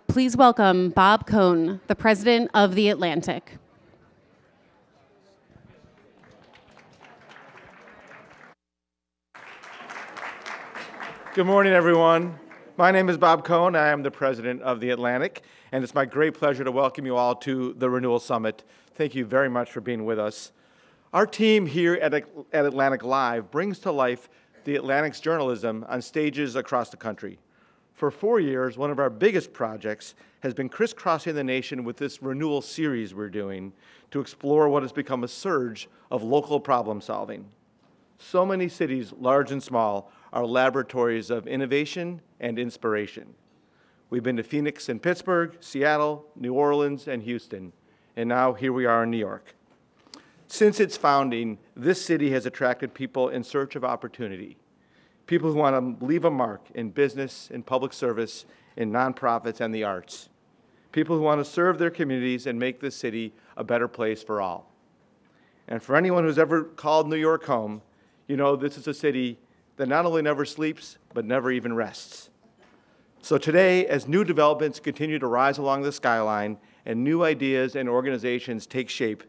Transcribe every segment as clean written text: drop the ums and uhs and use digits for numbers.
Please welcome Bob Cohn, the president of The Atlantic. Good morning, everyone. My name is Bob Cohn. I am the president of The Atlantic, and it's my great pleasure to welcome you all to the Renewal Summit. Thank you very much for being with us. Our team here at AtlanticLIVE brings to life The Atlantic's journalism on stages across the country. For 4 years, one of our biggest projects has been crisscrossing the nation with this Renewal series we're doing to explore what has become a surge of local problem solving. So many cities, large and small, are laboratories of innovation and inspiration. We've been to Phoenix and Pittsburgh, Seattle, New Orleans, and Houston, and now here we are in New York. Since its founding, this city has attracted people in search of opportunity, people who want to leave a mark in business, in public service, in nonprofits, and the arts, people who want to serve their communities and make this city a better place for all. And for anyone who's ever called New York home, you know this is a city that not only never sleeps, but never even rests. So today, as new developments continue to rise along the skyline and new ideas and organizations take shape,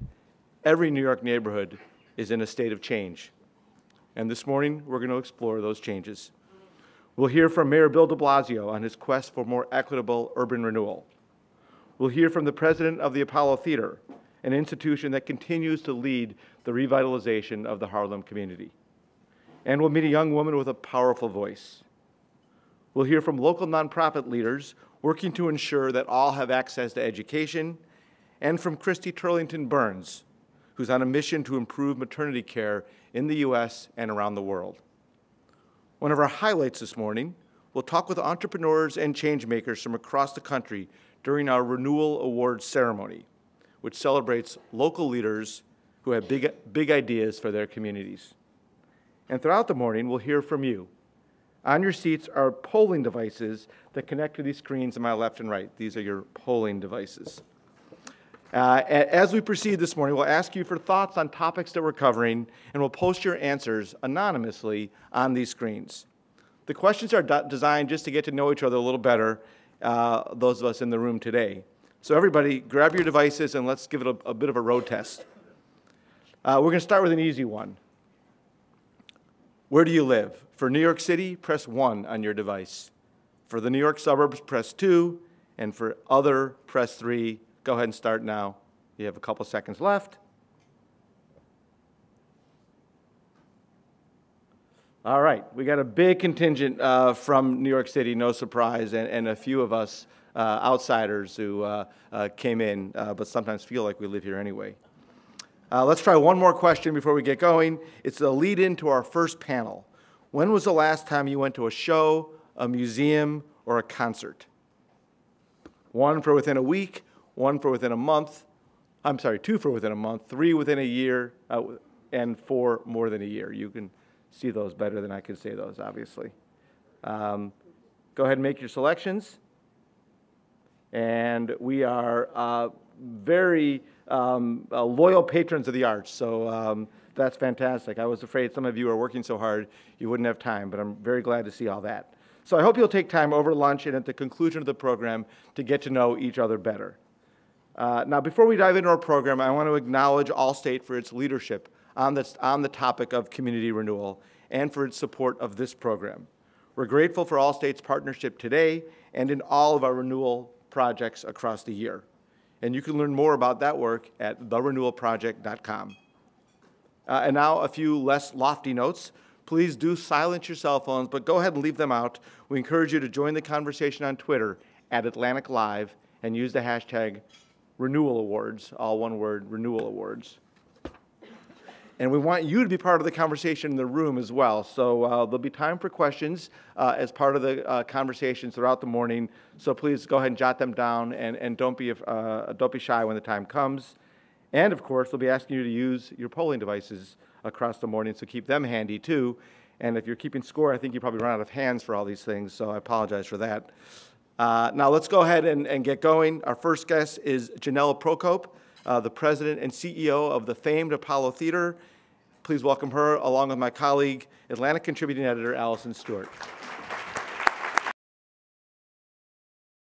every New York neighborhood is in a state of change. And this morning, we're going to explore those changes. We'll hear from Mayor Bill de Blasio on his quest for more equitable urban renewal. We'll hear from the president of the Apollo Theater, an institution that continues to lead the revitalization of the Harlem community. And we'll meet a young woman with a powerful voice. We'll hear from local nonprofit leaders working to ensure that all have access to education, and from Christy Turlington Burns, who's on a mission to improve maternity care in the U.S. and around the world. One of our highlights this morning, we'll talk with entrepreneurs and changemakers from across the country during our Renewal Awards ceremony, which celebrates local leaders who have big ideas for their communities. And throughout the morning, we'll hear from you. On your seats are polling devices that connect to these screens on my left and right. These are your polling devices. As we proceed this morning, we'll ask you for thoughts on topics that we're covering, and we'll post your answers anonymously on these screens. The questions are designed just to get to know each other a little better, those of us in the room today. So everybody, grab your devices and let's give it a bit of a road test. We're going to start with an easy one. Where do you live? For New York City, press 1 on your device. For the New York suburbs, press 2, and for other, press 3. Go ahead and start now. You have a couple seconds left. All right, we got a big contingent from New York City, no surprise, and a few of us outsiders who came in, but sometimes feel like we live here anyway. Let's try one more question before we get going. It's a lead-in to our first panel. When was the last time you went to a show, a museum, or a concert? 1 for within a week, 1 for within a month. I'm sorry, 2 for within a month, 3 within a year, and 4 more than a year. You can see those better than I can say those, obviously. Go ahead and make your selections. And we are very loyal patrons of the arts, so that's fantastic. I was afraid some of you are working so hard you wouldn't have time, but I'm very glad to see all that. So I hope you'll take time over lunch and at the conclusion of the program to get to know each other better. Now, before we dive into our program, I want to acknowledge Allstate for its leadership on the topic of community renewal and for its support of this program. We're grateful for Allstate's partnership today and in all of our renewal projects across the year. And you can learn more about that work at therenewalproject.com. And now a few less lofty notes. Please do silence your cell phones, but go ahead and leave them out. We encourage you to join the conversation on Twitter at AtlanticLIVE and use the hashtag Renewal Awards, all one word, Renewal Awards. And we want you to be part of the conversation in the room as well. So there'll be time for questions as part of the conversations throughout the morning. So please go ahead and jot them down and don't be shy when the time comes. And of course, we'll be asking you to use your polling devices across the morning, so keep them handy too. And if you're keeping score, I think you probably run out of hands for all these things, so I apologize for that. Now let's go ahead and get going. Our first guest is Janella Procope, the president and CEO of the famed Apollo Theater. Please welcome her, along with my colleague, Atlantic contributing editor, Allison Stewart.